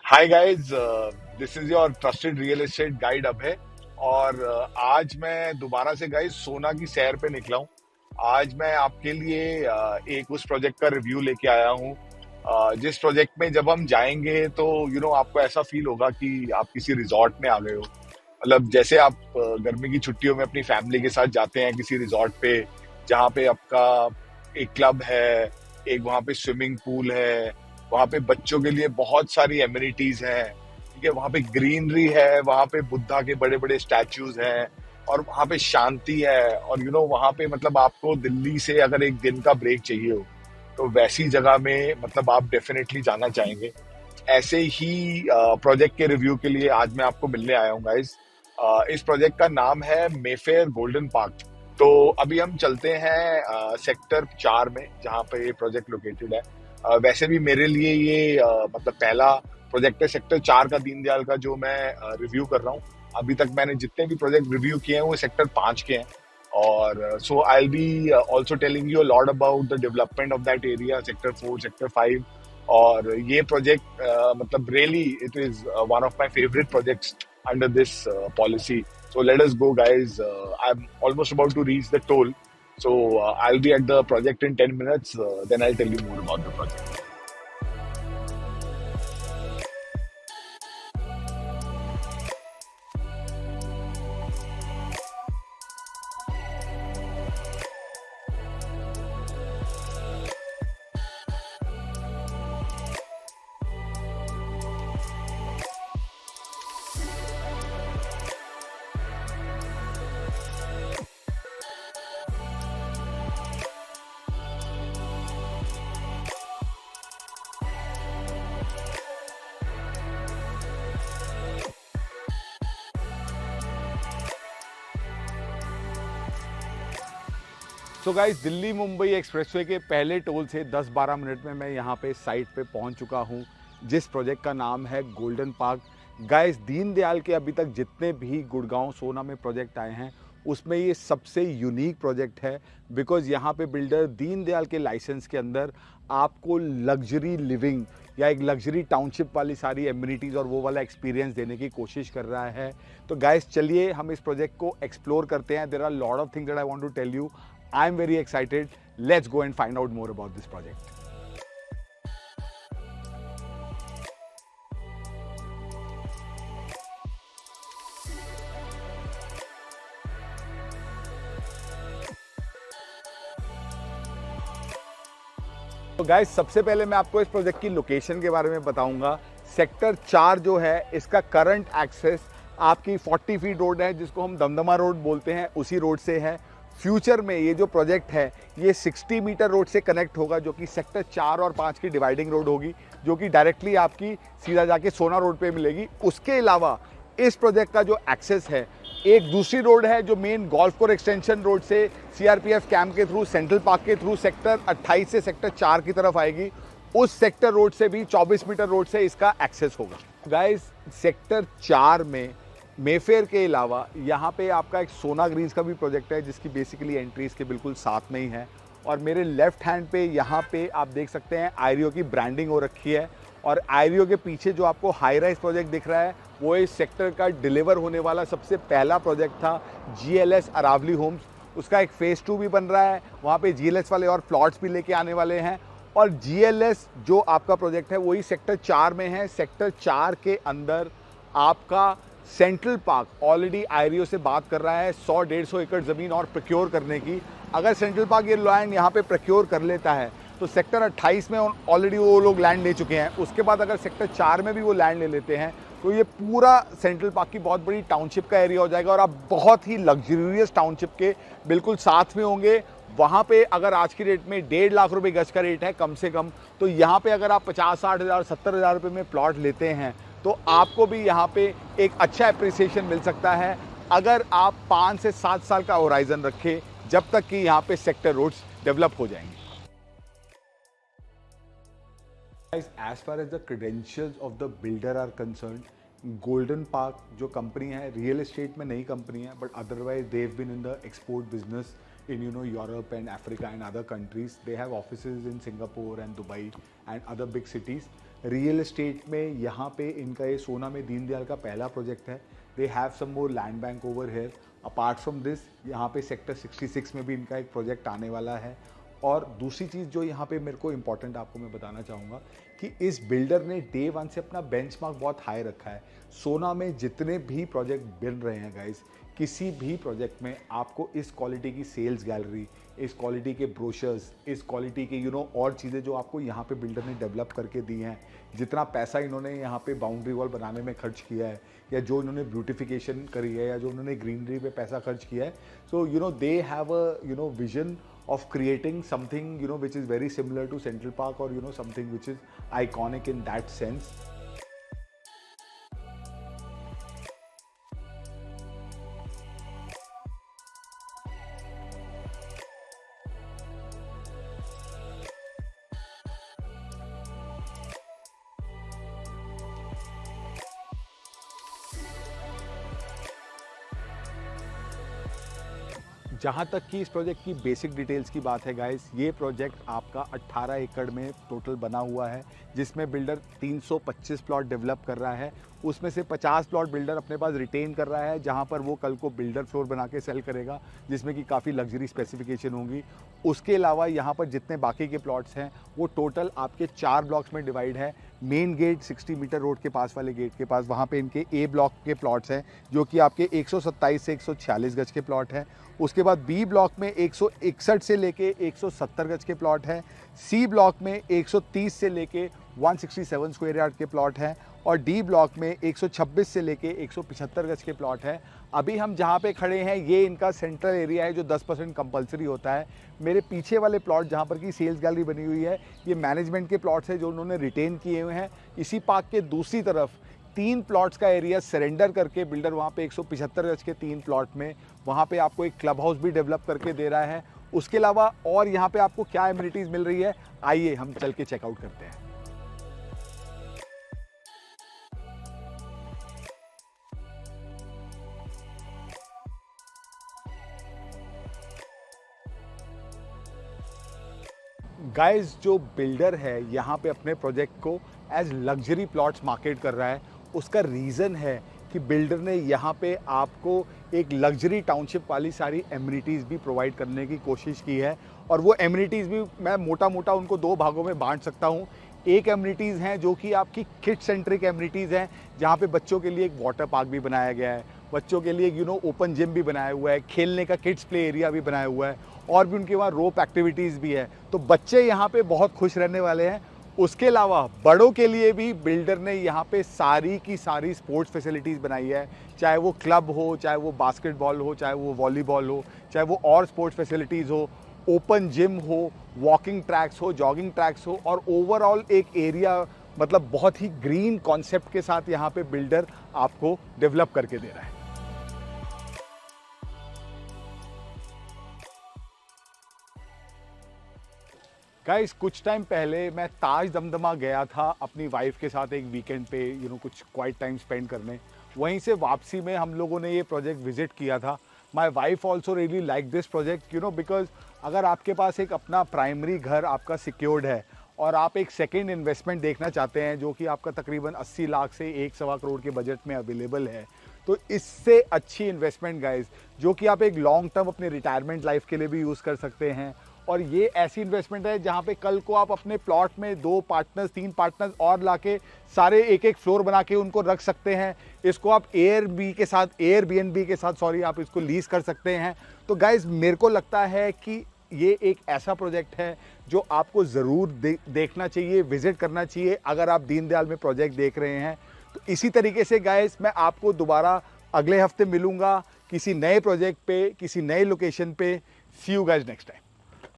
Hi guys, this is your trusted real estate guide Abhay. और आज मैं दोबारा से गाइस सोना की सैर पे निकला हूँ। आज मैं आपके लिए एक उस प्रोजेक्ट का रिव्यू लेके आया हूँ, जिस प्रोजेक्ट में जब हम जाएंगे तो आपको ऐसा फील होगा कि आप किसी रिजॉर्ट में आ गए हो। मतलब जैसे आप गर्मी की छुट्टियों में अपनी फैमिली के साथ जाते हैं किसी रिजॉर्ट पे, जहाँ पे आपका एक क्लब है, एक वहाँ पे स्विमिंग पूल है, वहाँ पे बच्चों के लिए बहुत सारी एमिनिटीज हैं। ठीक है, वहाँ पे ग्रीनरी है, वहाँ पे बुद्धा के बड़े बड़े स्टैचूज हैं, और वहाँ पे शांति है। और वहाँ पे मतलब आपको दिल्ली से अगर एक दिन का ब्रेक चाहिए हो तो वैसी जगह में मतलब आप डेफिनेटली जाना चाहेंगे। ऐसे ही प्रोजेक्ट के रिव्यू के लिए आज मैं आपको मिलने आया हूँ गाइस। इस प्रोजेक्ट का नाम है मेफेयर गोल्डन पार्क। तो अभी हम चलते हैं सेक्टर 4 में, जहाँ पे ये प्रोजेक्ट लोकेटेड है। वैसे भी मेरे लिए ये मतलब पहला प्रोजेक्ट है सेक्टर 4 का, दीनदयाल का, जो मैं रिव्यू कर रहा हूँ। अभी तक मैंने जितने भी प्रोजेक्ट रिव्यू किए हैं वो सेक्टर 5 के हैं। और so I will be also telling you a lot about the development of that area, sector 4, sector 5। और ये प्रोजेक्ट मतलब really it is one of my favourite projects under this policy. So let us go, guys. I'm almost about to reach the toll. So I'll be at the project in 10 minutes. Then I'll tell you more about the project. So guys, Delhi Mumbai expressway के पहले toll से 10-12 minute में मैं यहाँ पे site पे पहुँच चुका हूँ, जिस प्रोजेक्ट का नाम है गोल्डन पार्क। गाइस, दीनदयाल के अभी तक जितने भी गुड़गांव सोना में प्रोजेक्ट आए हैं उसमें ये सबसे यूनिक प्रोजेक्ट है। बिकॉज यहाँ पे बिल्डर दीनदयाल के लाइसेंस के अंदर आपको लग्जरी लिविंग या एक लग्जरी टाउनशिप वाली सारी एम्यूनिटीज़ और वो वाला एक्सपीरियंस देने की कोशिश कर रहा है। तो गाइस, चलिए हम इस प्रोजेक्ट को एक्सप्लोर करते हैं। There are lot of things that I want to tell you. I'm very excited. Let's go and find out more about this project. तो गाइस, सबसे पहले मैं आपको इस प्रोजेक्ट की लोकेशन के बारे में बताऊंगा। सेक्टर 4 जो है, इसका करंट एक्सेस आपकी 40 फीट रोड है, जिसको हम दमदमा रोड बोलते हैं, उसी रोड से है। फ्यूचर में ये जो प्रोजेक्ट है ये 60 मीटर रोड से कनेक्ट होगा, जो कि सेक्टर 4 और 5 की डिवाइडिंग रोड होगी, जो कि डायरेक्टली आपकी सीधा जाके सोना रोड पे मिलेगी। उसके अलावा इस प्रोजेक्ट का जो एक्सेस है, एक दूसरी रोड है जो main golf course extension road से सीआरपीएफ कैंप के थ्रू, सेंट्रल पार्क के थ्रू सेक्टर 28 से सेक्टर 4 की तरफ आएगी। उस सेक्टर रोड से भी 24 मीटर रोड से इसका एक्सेस होगा। गाइस, सेक्टर 4 में मेफेयर के अलावा यहाँ पे आपका एक सोना ग्रीन्स का भी प्रोजेक्ट है, जिसकी बेसिकली एंट्री इसके बिल्कुल साथ में ही है। और मेरे लेफ्ट हैंड पे यहाँ पे आप देख सकते हैं आयरियो की ब्रांडिंग हो रखी है। और आयरियो के पीछे जो आपको हाई राइज प्रोजेक्ट दिख रहा है वो इस सेक्टर का डिलीवर होने वाला सबसे पहला प्रोजेक्ट था, जीएलएस अरावली होम्स। उसका एक फेज़ 2 भी बन रहा है, वहाँ पे जीएलएस वाले और प्लॉट्स भी लेके आने वाले हैं। और जीएलएस जो आपका प्रोजेक्ट है वही सेक्टर 4 में है। सेक्टर 4 के अंदर आपका सेंट्रल पार्क ऑलरेडी आयरियो से बात कर रहा है 100-150 एकड़ ज़मीन और प्रोक्योर करने की। अगर सेंट्रल पार्क ये लैंड यहाँ पे प्रोक्योर कर लेता है तो सेक्टर 28 में ऑलरेडी वो लोग लैंड ले चुके हैं। उसके बाद अगर सेक्टर 4 में भी वो लैंड ले लेते हैं तो ये पूरा सेंट्रल पार्क की बहुत बड़ी टाउनशिप का एरिया हो जाएगा और आप बहुत ही लग्जरियस टाउनशिप के बिल्कुल साथ में होंगे। वहाँ पे अगर आज की रेट में 1.5 लाख रुपए गज का रेट है कम से कम, तो यहाँ पे अगर आप 50-60 हज़ार 70 हज़ार रुपये में प्लॉट लेते हैं तो आपको भी यहाँ पे एक अच्छा एप्रिसिएशन मिल सकता है, अगर आप 5 से 7 साल का होराइजन रखें, जब तक कि यहाँ पे सेक्टर रोड्स डेवलप हो जाएंगे। As far as the credentials of the builder are concerned, Golden Park जो कंपनी है रियल एस्टेट में नई कंपनी है, but otherwise they have been in the export business in Europe and Africa and other countries. They have offices in Singapore and Dubai and other big cities. Real estate में यहाँ पे इनका ये सोना में दीनदयाल का पहला प्रोजेक्ट है। They have some more land bank over here. Apart from this यहाँ पे सेक्टर 66 में भी इनका एक प्रोजेक्ट आने वाला है। और दूसरी चीज़ जो यहाँ पे मेरे को इम्पॉर्टेंट आपको मैं बताना चाहूँगा कि इस बिल्डर ने डे वन से अपना बेंचमार्क बहुत हाई रखा है। सोना में जितने भी प्रोजेक्ट बन रहे हैं गाइस, किसी भी प्रोजेक्ट में आपको इस क्वालिटी की सेल्स गैलरी, इस क्वालिटी के ब्रोशर्स, इस क्वालिटी के और चीज़ें जो आपको यहाँ पे बिल्डर ने डेवलप करके दी हैं, जितना पैसा इन्होंने यहाँ पे बाउंड्री वॉल बनाने में खर्च किया है, या जो इन्होंने ब्यूटिफिकेशन करी है, या जो उन्होंने ग्रीनरी पे पैसा खर्च किया है, so they have a vision of creating something which is very similar to Central Park, or something which is iconic in that sense. जहाँ तक कि इस प्रोजेक्ट की बेसिक डिटेल्स की बात है गाइस, ये प्रोजेक्ट आपका 18 एकड़ में टोटल बना हुआ है, जिसमें बिल्डर 325 प्लॉट डेवलप कर रहा है। उसमें से 50 प्लॉट बिल्डर अपने पास रिटेन कर रहा है, जहाँ पर वो कल को बिल्डर फ्लोर बना के सेल करेगा, जिसमें कि काफ़ी लग्जरी स्पेसिफिकेशन होंगी। उसके अलावा यहाँ पर जितने बाकी के प्लॉट्स हैं वो टोटल आपके 4 ब्लॉक्स में डिवाइड है। मेन गेट 60 मीटर रोड के पास वाले गेट के पास, वहाँ पे इनके ए ब्लॉक के प्लॉट्स हैं जो कि आपके 127 से 146 गज के प्लॉट हैं। उसके बाद बी ब्लॉक में 161 से लेके 170 गज के प्लॉट हैं। सी ब्लॉक में 130 से लेके 167 स्क्वायर यार्ड के प्लॉट हैं। और डी ब्लॉक में 126 से लेके 175 गज के प्लॉट है। अभी हम जहाँ पे खड़े हैं ये इनका सेंट्रल एरिया है जो 10% कंपलसरी होता है। मेरे पीछे वाले प्लॉट जहाँ पर की सेल्स गैलरी बनी हुई है, ये मैनेजमेंट के प्लॉट्स हैं जो उन्होंने रिटेन किए हुए हैं। इसी पार्क के दूसरी तरफ 3 प्लॉट्स का एरिया सरेंडर करके बिल्डर वहाँ पे 175 गज के 3 प्लॉट में वहाँ पे आपको एक क्लब हाउस भी डेवलप करके दे रहा है। उसके अलावा और यहाँ पे आपको क्या एमिनिटीज़ मिल रही है, आइए हम चल के चेकआउट करते हैं। गाइस, जो बिल्डर है यहाँ पे अपने प्रोजेक्ट को एज लग्जरी प्लॉट्स मार्केट कर रहा है, उसका रीज़न है कि बिल्डर ने यहाँ पे आपको एक लग्जरी टाउनशिप वाली सारी एमिनिटीज़ भी प्रोवाइड करने की कोशिश की है। और वो एमिनिटीज़ भी मैं मोटा मोटा उनको 2 भागों में बांट सकता हूँ। एक एमिनिटीज़ हैं जो कि आपकी किड सेंट्रिक एमिनिटीज़ हैं, जहाँ पे बच्चों के लिए एक वाटर पार्क भी बनाया गया है, बच्चों के लिए ओपन जिम भी बनाया हुआ है, खेलने का किड्स प्ले एरिया भी बनाया हुआ है, और भी उनके वहाँ रोप एक्टिविटीज़ भी है। तो बच्चे यहाँ पे बहुत खुश रहने वाले हैं। उसके अलावा बड़ों के लिए भी बिल्डर ने यहाँ पे सारी की सारी स्पोर्ट्स फैसिलिटीज़ बनाई है, चाहे वो क्लब हो, चाहे वो बास्केटबॉल हो, चाहे वो वॉलीबॉल हो, चाहे वो और स्पोर्ट्स फैसिलिटीज़ हो, ओपन जिम हो, वॉकिंग ट्रैक्स हो, जॉगिंग ट्रैक्स हो, और ओवरऑल एक एरिया मतलब बहुत ही ग्रीन कॉन्सेप्ट के साथ यहाँ पे बिल्डर आपको डेवलप करके दे रहा है। गाइस, कुछ टाइम पहले मैं ताज दमदमा गया था अपनी वाइफ के साथ एक वीकेंड पे कुछ क्वाइट टाइम स्पेंड करने। वहीं से वापसी में हम लोगों ने ये प्रोजेक्ट विजिट किया था। My wife also really like this project because अगर आपके पास एक अपना प्राइमरी घर आपका सिक्योर्ड है और आप एक सेकेंड इन्वेस्टमेंट देखना चाहते हैं जो कि आपका तकरीबन 80 लाख से 1.25 करोड़ के बजट में अवेलेबल है, तो इससे अच्छी इन्वेस्टमेंट गाइस जो कि आप एक लॉन्ग टर्म अपने रिटायरमेंट लाइफ के लिए भी यूज़ कर सकते हैं। और ये ऐसी इन्वेस्टमेंट है जहाँ पे कल को आप अपने प्लॉट में 2 पार्टनर्स 3 पार्टनर्स और लाके सारे एक फ्लोर बना के उनको रख सकते हैं। इसको आप एयरबीएनबी के साथ आप इसको लीज कर सकते हैं। तो गाइज, मेरे को लगता है कि ये एक ऐसा प्रोजेक्ट है जो आपको ज़रूर देखना चाहिए, विजिट करना चाहिए अगर आप दीनदयाल में प्रोजेक्ट देख रहे हैं। तो इसी तरीके से गाइज, मैं आपको दोबारा अगले हफ्ते मिलूंगा किसी नए प्रोजेक्ट पे, किसी नए लोकेशन पे। सी यू गाइज नेक्स्ट टाइम।